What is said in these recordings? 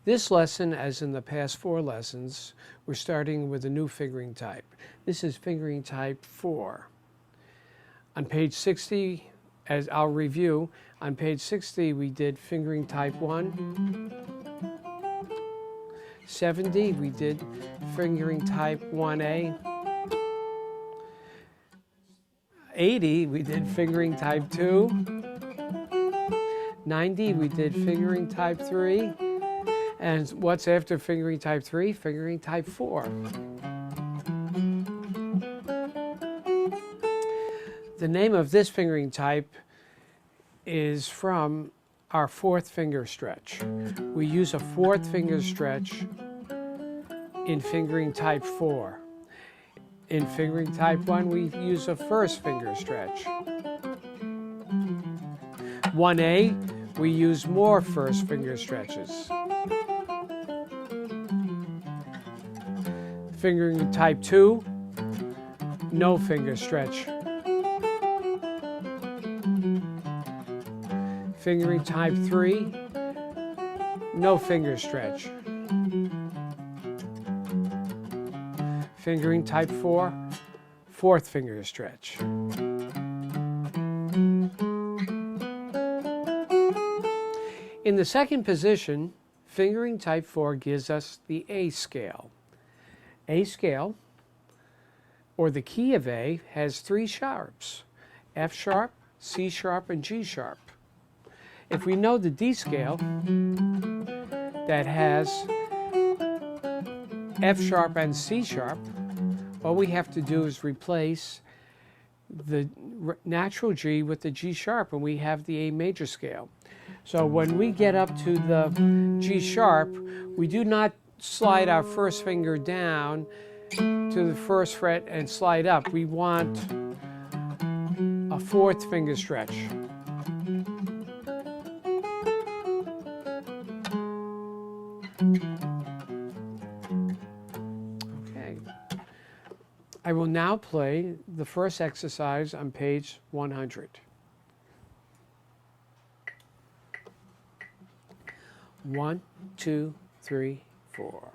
This lesson, as in the past 4 lessons, we're starting with a new fingering type. This is fingering type 4. On page 60, as I'll review, on page 60 we did fingering type 1. 70 we did fingering type 1A. 80 we did fingering type 2. 90 we did fingering type 3. And what's after fingering type 3? Fingering type 4. The name of this fingering type is from our 4th finger stretch. We use a 4th finger stretch in fingering type 4. In fingering type 1, we use a 1st finger stretch. 1A, we use more 1st finger stretches. Fingering type 2, no finger stretch. Fingering type 3, no finger stretch. Fingering type 4, 4th finger stretch. In the second position, fingering type 4 gives us the A scale. A scale, or the key of A, has 3 sharps: F sharp, C sharp, and G sharp. If we know the D scale that has F sharp and C sharp, all we have to do is replace the natural G with the G sharp, and we have the A major scale. So when we get up to the G sharp, we do not slide our 1st finger down to the 1st fret and slide up. We want a 4th finger stretch. Okay. I will now play the first exercise on page 100. 1, 2, 3, 4.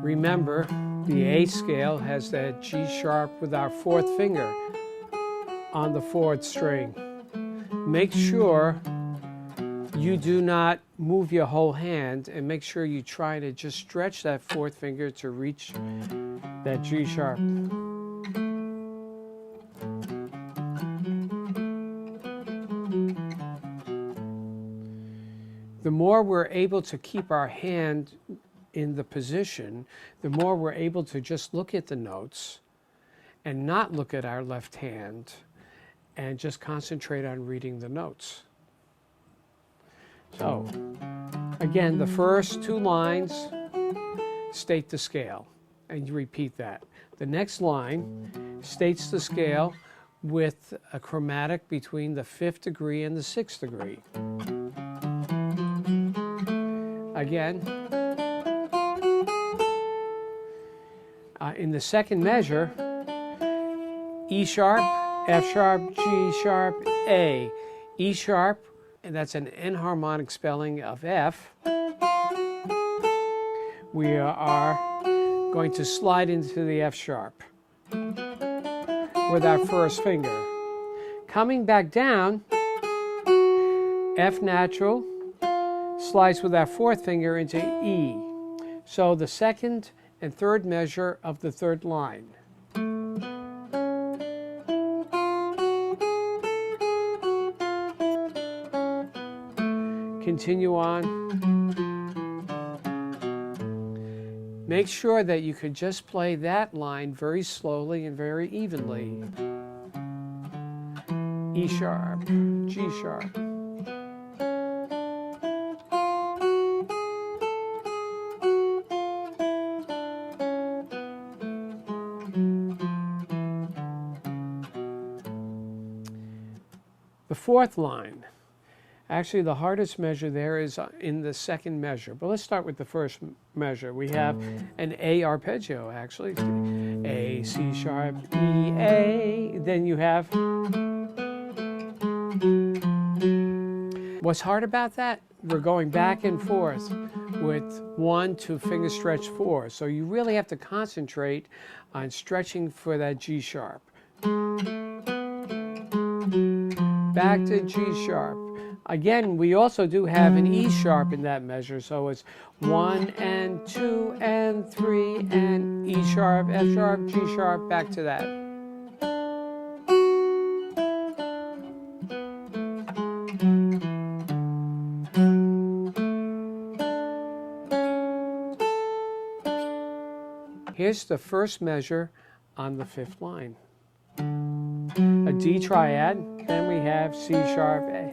Remember, the A scale has that G sharp with our 4th finger on the 4th string. Make sure you do not move your whole hand, and make sure you try to just stretch that 4th finger to reach that G sharp. The more we're able to keep our hand in the position, the more we're able to just look at the notes and not look at our left hand and just concentrate on reading the notes. So, again, the first two lines state the scale, and you repeat that. The next line states the scale with a chromatic between the 5th degree and the 6th degree. Again, in the second measure, E sharp, F sharp, G sharp, A. E sharp, and that's an enharmonic spelling of F. We are going to slide into the F sharp with our first finger. Coming back down, F natural slides with our fourth finger into E. So the second and third measure of the third line. Continue on. Make sure that you could just play that line very slowly and very evenly. E sharp, G sharp. The fourth line, actually the hardest measure there is in the second measure, but let's start with the first measure. We have an A arpeggio, actually. A, C sharp, E, A. Then you have. What's hard about that? We're going back and forth with 1 to finger stretch 4. So you really have to concentrate on stretching for that G sharp. Back to G sharp. Again, we also do have an E sharp in that measure, so it's 1 and 2 and 3 and E sharp, F sharp, G sharp, back to that. Here's the first measure on the fifth line. A D triad, then we have C sharp, A.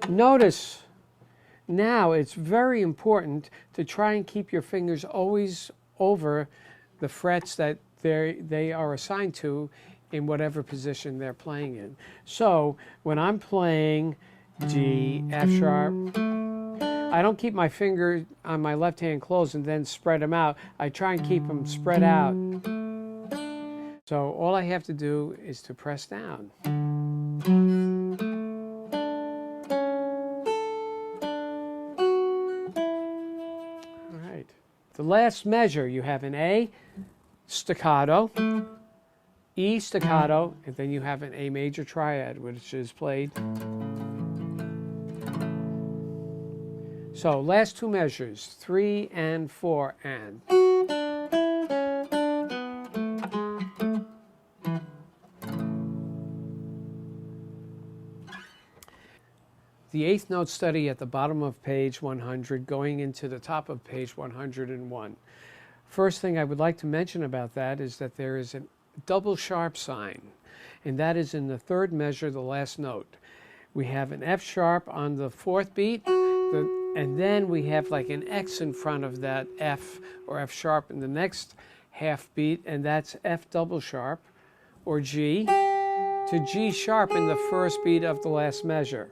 Notice now it's very important to try and keep your fingers always over the frets that they are assigned to in whatever position they're playing in. So when I'm playing D, F sharp, I don't keep my finger on my left hand closed and then spread them out. I try and keep them spread out. So all I have to do is to press down. All right. The last measure, you have an A, staccato, E staccato, and then you have an A major triad, which is played. So last two measures, 3 and 4 and. The eighth note study at the bottom of page 100 going into the top of page 101. First thing I would like to mention about that is that there is a double sharp sign, and that is in the third measure, the last note. We have an F sharp on the fourth beat, and then we have like an X in front of that F or F sharp in the next half beat, and that's F double sharp or G to G sharp in the first beat of the last measure.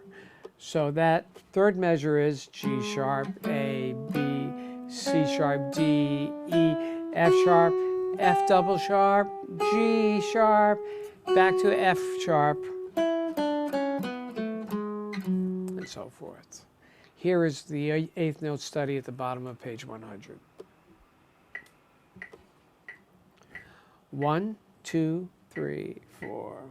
So that third measure is G sharp, A, B, C sharp, D, E, F sharp, F double sharp, G sharp, back to F sharp, and so forth. Here is the eighth note study at the bottom of page 100. 1, 2, 3, 4.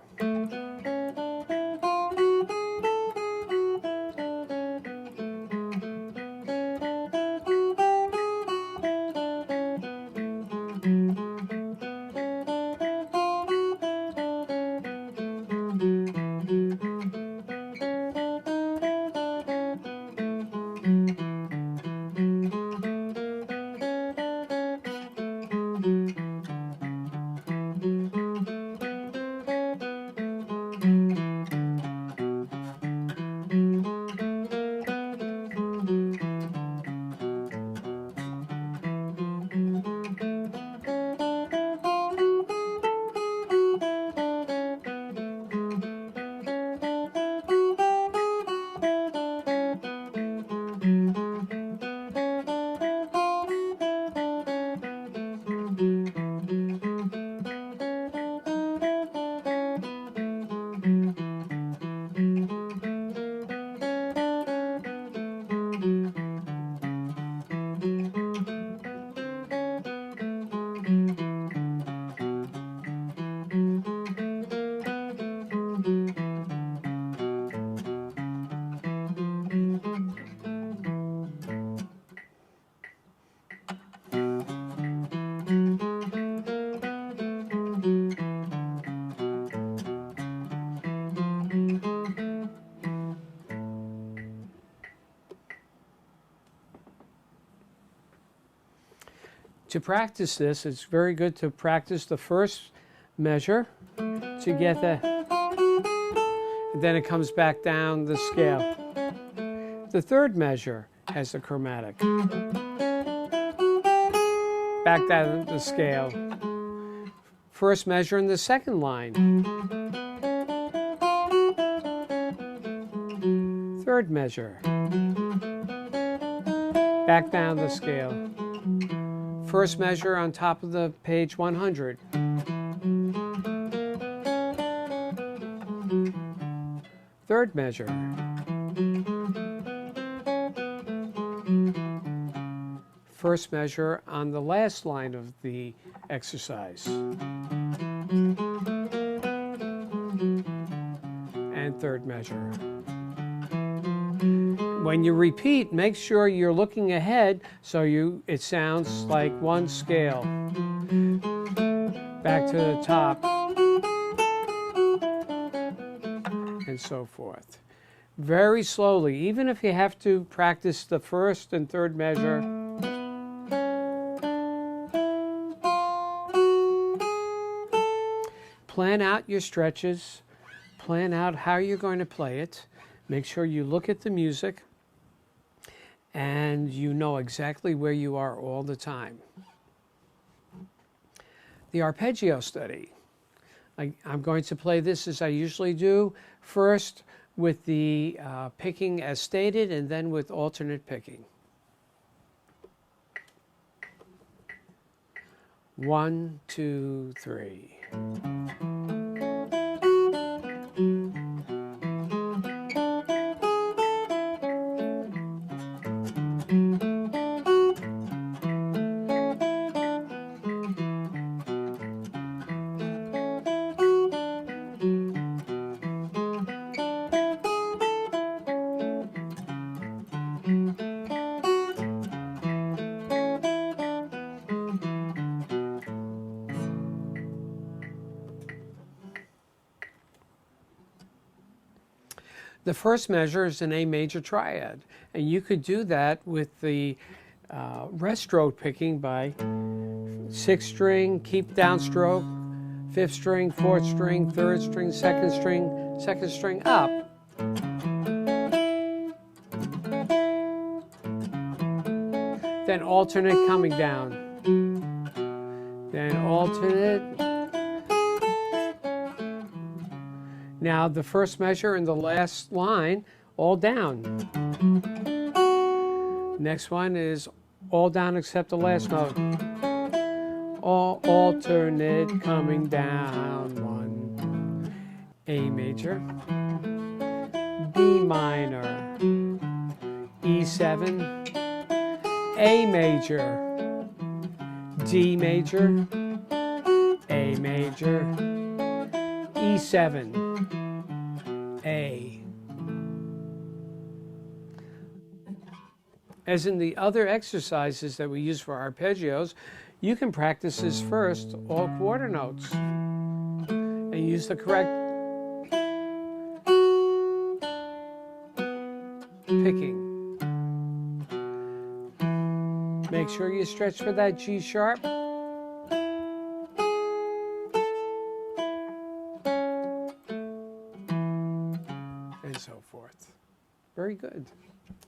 To practice this, it's very good to practice the first measure to get the, and then it comes back down the scale. The third measure has the chromatic. Back down the scale. First measure in the second line. Third measure. Back down the scale. First measure on top of the page 100. Third measure. First measure on the last line of the exercise. And third measure. When you repeat, make sure you're looking ahead so it sounds like one scale. Back to the top. And so forth. Very slowly, even if you have to practice the first and third measure. Plan out your stretches. Plan out how you're going to play it. Make sure you look at the music and you know exactly where you are all the time. The arpeggio study. I'm going to play this as I usually do, first with the picking as stated and then with alternate picking. 1, 2, 3. The first measure is an A major triad, and you could do that with the rest stroke picking by 6th string, keep downstroke, 5th string, 4th string, 3rd string, 2nd string up. Then alternate coming down. Then alternate. Now the first measure in the last line, all down. Next one is all down except the last note. All alternate coming down. 1, A major, B minor, E7, A major, D major, A major, E7, A. As in the other exercises that we use for arpeggios, you can practice this first, all quarter notes, and use the correct picking. Make sure you stretch for that G sharp. And so forth. Very good.